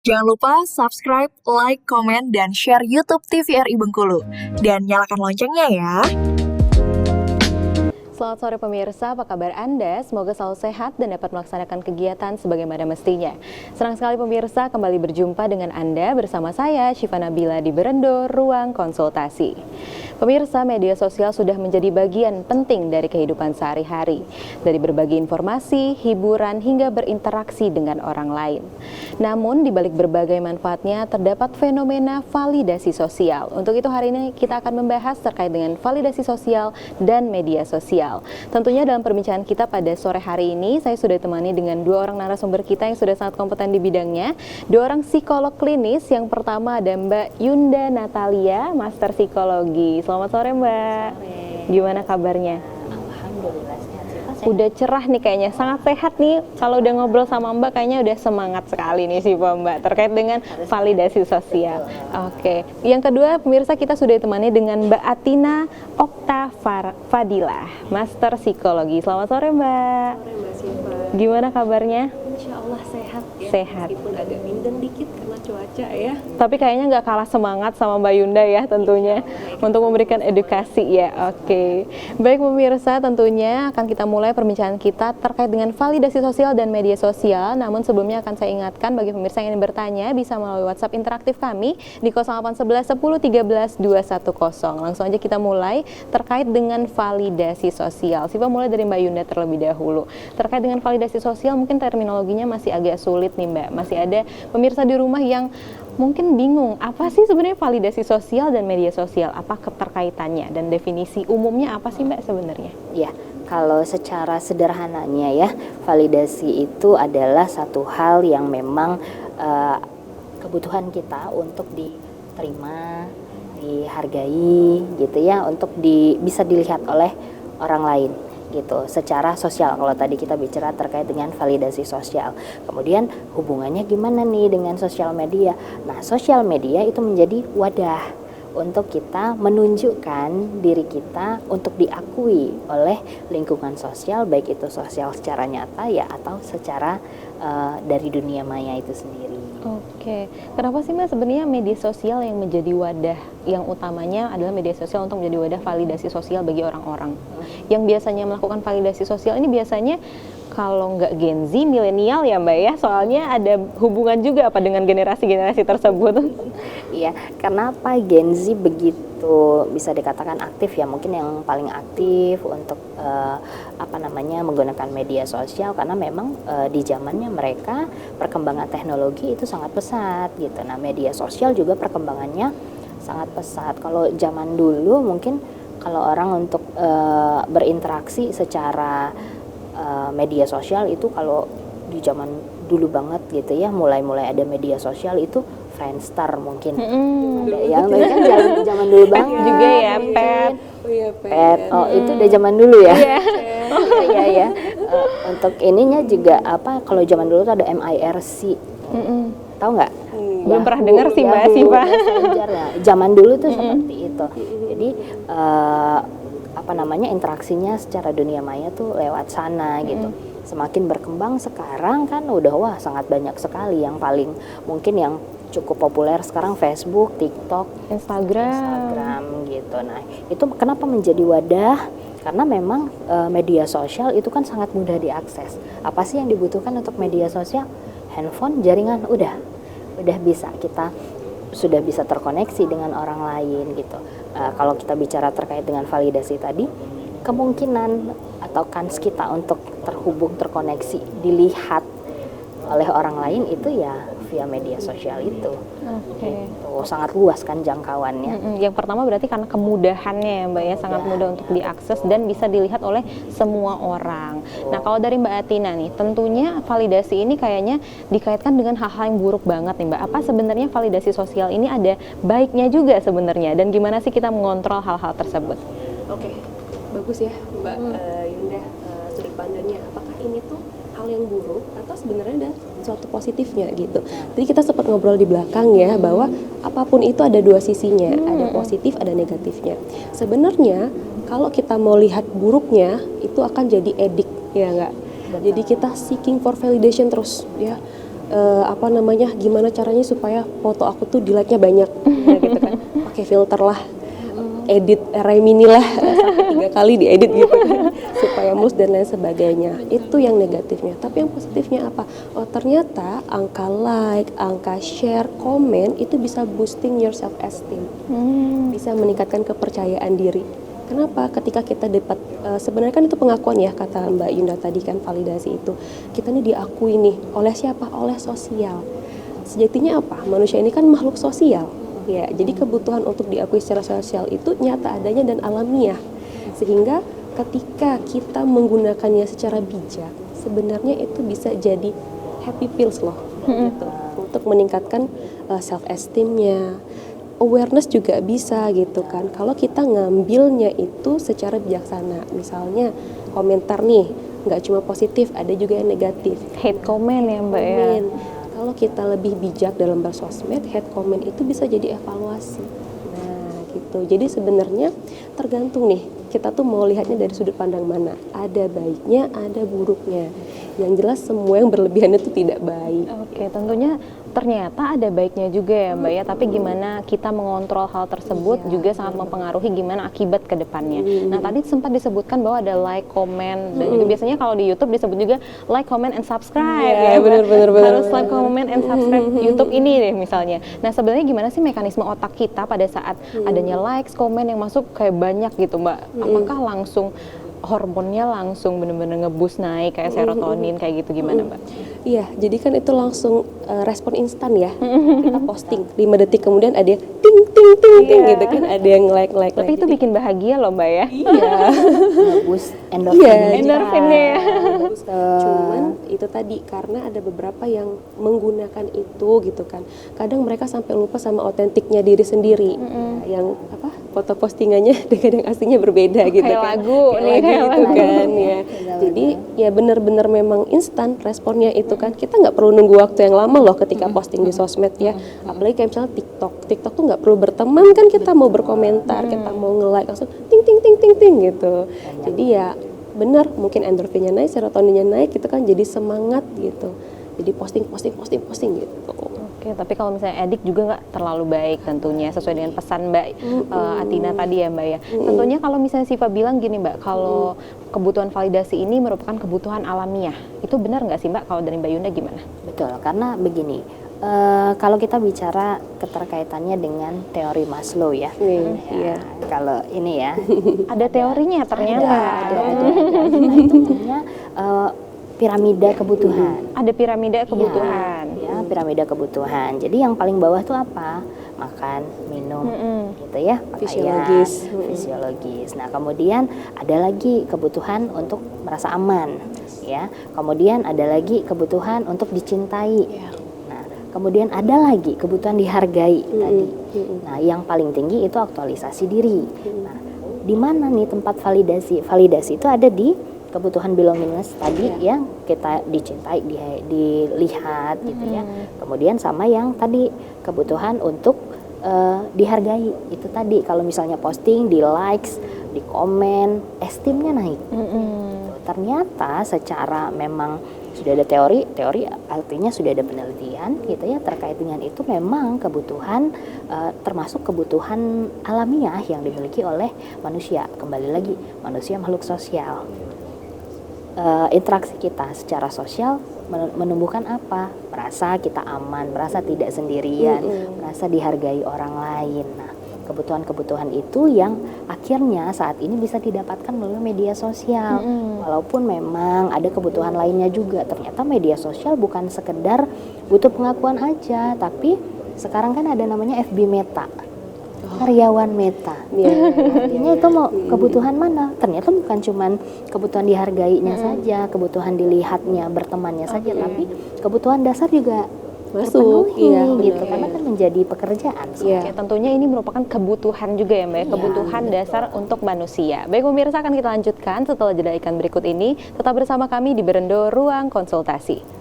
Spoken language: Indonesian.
Jangan lupa subscribe, like, komen, dan share YouTube TVRI Bengkulu. Dan nyalakan loncengnya ya. Selamat sore pemirsa, apa kabar Anda? Semoga selalu sehat dan dapat melaksanakan kegiatan sebagaimana mestinya. Senang sekali pemirsa kembali berjumpa dengan Anda bersama saya, Syifa Nabila di Berendo, Ruang Konsultasi. Pemirsa, media sosial sudah menjadi bagian penting dari kehidupan sehari-hari. Dari berbagi informasi, hiburan, hingga berinteraksi dengan orang lain. Namun, di balik berbagai manfaatnya, terdapat fenomena validasi sosial. Untuk itu hari ini kita akan membahas terkait dengan validasi sosial dan media sosial. Tentunya dalam perbincangan kita pada sore hari ini, saya sudah ditemani dengan dua orang narasumber kita yang sudah sangat kompeten di bidangnya. Dua orang psikolog klinis. Yang pertama ada Mbak Yunda Natalia, Master Psikologi. Selamat sore Mbak. Sore. Gimana kabarnya? Alhamdulillah sehat. Udah cerah nih kayaknya, sangat sehat nih. Kalau udah ngobrol sama Mbak kayaknya udah semangat sekali nih sih Mbak terkait dengan validasi sosial. Oke. Yang kedua pemirsa, kita sudah ditemani dengan Mbak Atina Okta Fadilah, Master Psikologi. Selamat sore Mbak. Sore Mbak Syifa. Gimana kabarnya? Insya Allah sehat ya. Sehat. Meskipun agak bindeng dikit karena cuaca ya. Tapi kayaknya nggak kalah semangat sama Mbak Yunda ya tentunya untuk memberikan edukasi ya. Oke. Baik pemirsa, tentunya akan kita mulai perbincangan kita terkait dengan validasi sosial dan media sosial. Namun sebelumnya akan saya ingatkan bagi pemirsa yang ingin bertanya bisa melalui WhatsApp interaktif kami di 0811 10 13 210. Langsung aja kita mulai terkait dengan validasi sosial. Siapa mulai dari Mbak Yunda terlebih dahulu. Terkait dengan validasi sosial mungkin terminologinya masih agak sulit nih Mbak. Masih ada pemirsa di rumah yang mungkin bingung, apa sih sebenarnya validasi sosial dan media sosial? Apa keterkaitannya dan definisi umumnya apa sih Mbak sebenarnya? Ya, kalau secara sederhananya ya, validasi itu adalah satu hal yang memang kebutuhan kita untuk diterima, dihargai gitu ya, untuk bisa dilihat oleh orang lain gitu secara sosial. Kalau tadi kita bicara terkait dengan validasi sosial, kemudian hubungannya gimana nih dengan sosial media? Nah, sosial media itu menjadi wadah untuk kita menunjukkan diri kita untuk diakui oleh lingkungan sosial, baik itu sosial secara nyata ya atau secara dari dunia maya itu sendiri. Oke, kenapa sih Mbak sebenarnya media sosial yang menjadi wadah yang utamanya adalah media sosial untuk menjadi wadah validasi sosial bagi orang-orang? Yang biasanya melakukan validasi sosial ini biasanya kalau nggak Gen Z, milenial ya Mbak ya, soalnya ada hubungan juga apa dengan generasi-generasi tersebut? Iya, kenapa Gen Z begitu bisa dikatakan aktif ya? Mungkin yang paling aktif untuk menggunakan media sosial karena memang di zamannya mereka perkembangan teknologi itu sangat pesat gitu. Nah, media sosial juga perkembangannya sangat pesat. Kalau zaman dulu mungkin kalau orang untuk berinteraksi secara media sosial itu kalau di zaman dulu banget gitu ya, mulai ada media sosial itu Friendster mungkin. Ada yang kan zaman dulu banget juga ya, Pet. Oh iya, Pet. Oh, itu udah zaman dulu ya. Iya ya. Untuk ininya juga kalau zaman dulu tuh ada MIRC. Tahu nggak? Belum pernah dengar sih Mbak Syifa. Zaman dulu tuh seperti itu. Jadi interaksinya secara dunia maya tuh lewat sana gitu. Semakin berkembang sekarang kan udah sangat banyak sekali, yang paling mungkin yang cukup populer sekarang Facebook, TikTok, Instagram gitu. Nah, itu kenapa menjadi wadah? Karena memang media sosial itu kan sangat mudah diakses. Apa sih yang dibutuhkan untuk media sosial? Handphone, jaringan, udah kita sudah bisa terkoneksi dengan orang lain gitu. Kalau kita bicara terkait dengan validasi tadi, kemungkinan atau kans kita untuk terkoneksi, dilihat oleh orang lain itu ya via media sosial itu. Oke. Sangat luas kan jangkauannya. Yang pertama berarti karena kemudahannya ya Mbak ya, sangat mudah untuk diakses dan bisa dilihat oleh semua orang. Nah, kalau dari Mbak Atina nih, tentunya validasi ini kayaknya dikaitkan dengan hal-hal yang buruk banget nih Mbak. Apa sebenarnya validasi sosial ini ada baiknya juga sebenarnya, dan gimana sih kita mengontrol hal-hal tersebut? Oke, bagus ya Mbak Yunda, sudut pandangnya. Apakah ini tuh hal yang buruk atau sebenarnya ada suatu positifnya gitu. Jadi kita sempat ngobrol di belakang ya bahwa apapun itu ada dua sisinya, ada positif, ada negatifnya. Sebenarnya kalau kita mau lihat buruknya itu akan jadi edik ya enggak. Jadi kita seeking for validation terus ya. gimana caranya supaya foto aku tuh di like-nya banyak, ya, gitu kan. Pakai filter lah, edit Remini lah, sampai 3 kali diedit gitu kan, supaya mulus dan lain sebagainya. Itu yang negatifnya. Tapi yang positifnya apa? Oh ternyata angka like, angka share, komen itu bisa boosting your self esteem, bisa meningkatkan kepercayaan diri. Kenapa? Ketika kita dapat, sebenarnya kan itu pengakuan ya, kata Mbak Yunda tadi kan, validasi itu. Kita nih diakui nih, oleh siapa? Oleh sosial. Sejatinya apa? Manusia ini kan makhluk sosial. Ya, jadi kebutuhan untuk diakui secara sosial itu nyata adanya dan alamiah. Sehingga ketika kita menggunakannya secara bijak, sebenarnya itu bisa jadi happy pills loh, gitu. Untuk meningkatkan self esteemnya. Awareness juga bisa gitu kan, kalau kita ngambilnya itu secara bijaksana. Misalnya komentar nih, nggak cuma positif, ada juga yang negatif. Hate comment ya Mbak ya. Kalau kita lebih bijak dalam bersosmed, hate comment itu bisa jadi evaluasi. Nah gitu, jadi sebenarnya tergantung nih, kita tuh mau lihatnya dari sudut pandang mana. Ada baiknya, ada buruknya. Yang jelas semua yang berlebihan itu tidak baik. Oke, tentunya ternyata ada baiknya juga ya Mbak ya, tapi gimana kita mengontrol hal tersebut juga sangat mempengaruhi gimana akibat ke depannya. Nah tadi sempat disebutkan bahwa ada like, comment, dan juga biasanya kalau di YouTube disebut juga like, comment, and subscribe ya, bener. harus like, comment, and subscribe YouTube ini deh misalnya. Nah sebenarnya gimana sih mekanisme otak kita pada saat adanya likes, comment yang masuk kayak banyak gitu Mbak? Apakah langsung hormonnya langsung bener-bener nge-boost naik kayak serotonin kayak gitu, gimana Mbak? Iya, jadi kan itu langsung respon instan ya. Kita posting 5 detik kemudian ada yang ting ting ting ting gitu kan, ada yang like. Tapi itu bikin bahagia loh Mbak ya. Iya. Boost endorfin. Iya, Endorfinnya ya. Cuman itu tadi karena ada beberapa yang menggunakan itu gitu kan. Kadang mereka sampai lupa sama otentiknya diri sendiri. Yang apa? Foto postingannya dengan yang aslinya berbeda gitu Kayak kan. lagu nih, Kayak kayak gitu lagu. kan ya. Jadi ya benar-benar memang instan responnya itu kan. Kita nggak perlu nunggu waktu yang lama loh ketika posting di sosmed ya. Apalagi kayak misalnya TikTok. TikTok tuh nggak perlu berteman kan, kita mau berkomentar, kita mau nge-like langsung ting ting ting ting ting gitu. Jadi ya benar, mungkin endorfinnya naik, serotoninnya naik gitu kan, jadi semangat gitu. Jadi posting gitu. Oke, tapi kalau misalnya edik juga nggak terlalu baik tentunya, sesuai dengan pesan Mbak Atina tadi ya Mbak ya. Tentunya kalau misalnya Siva bilang gini Mbak, kalau kebutuhan validasi ini merupakan kebutuhan alamiah, itu benar nggak sih Mbak? Kalau dari Mbak Yunda gimana? Betul, karena begini, kalau kita bicara keterkaitannya dengan teori Maslow ya, Iya. kalau ini ya, Ada teorinya ternyata. itu punya piramida kebutuhan. Ada piramida kebutuhan. Ya, piramida kebutuhan. Jadi yang paling bawah tuh apa? Makan, minum, gitu ya. Pakaian, fisiologis. Nah, kemudian ada lagi kebutuhan untuk merasa aman, ya. Kemudian ada lagi kebutuhan untuk dicintai. Nah, kemudian ada lagi kebutuhan dihargai tadi. Nah, yang paling tinggi itu aktualisasi diri. Nah, di mana nih tempat validasi? Validasi itu ada di kebutuhan belongingness tadi yang kita dicintai, dilihat gitu ya. Kemudian sama yang tadi kebutuhan untuk dihargai itu tadi. Kalau misalnya posting, di likes, di komen, esteemnya naik. Ternyata secara memang sudah ada teori artinya sudah ada penelitian gitu ya terkait dengan itu, memang kebutuhan termasuk kebutuhan alamiah yang dimiliki oleh manusia. Kembali lagi, manusia makhluk sosial. Interaksi kita secara sosial menumbuhkan apa? Merasa kita aman, merasa tidak sendirian, merasa dihargai orang lain. Nah, kebutuhan-kebutuhan itu yang akhirnya saat ini bisa didapatkan melalui media sosial. Walaupun memang ada kebutuhan lainnya juga. Ternyata media sosial bukan sekedar butuh pengakuan aja, tapi sekarang kan ada namanya FB Meta. Karyawan Meta. Artinya itu mau kebutuhan mana? Ternyata bukan cuman kebutuhan dihargainya saja, kebutuhan dilihatnya, bertemannya saja, tapi kebutuhan dasar juga Masuk, terpenuhi gitu, karena kan menjadi pekerjaan. Oke, tentunya ini merupakan kebutuhan juga ya Mbak, kebutuhan dasar untuk manusia. Baik pemirsa, akan kita lanjutkan setelah jeda iklan berikut ini. Tetap bersama kami di Berendo Ruang Konsultasi.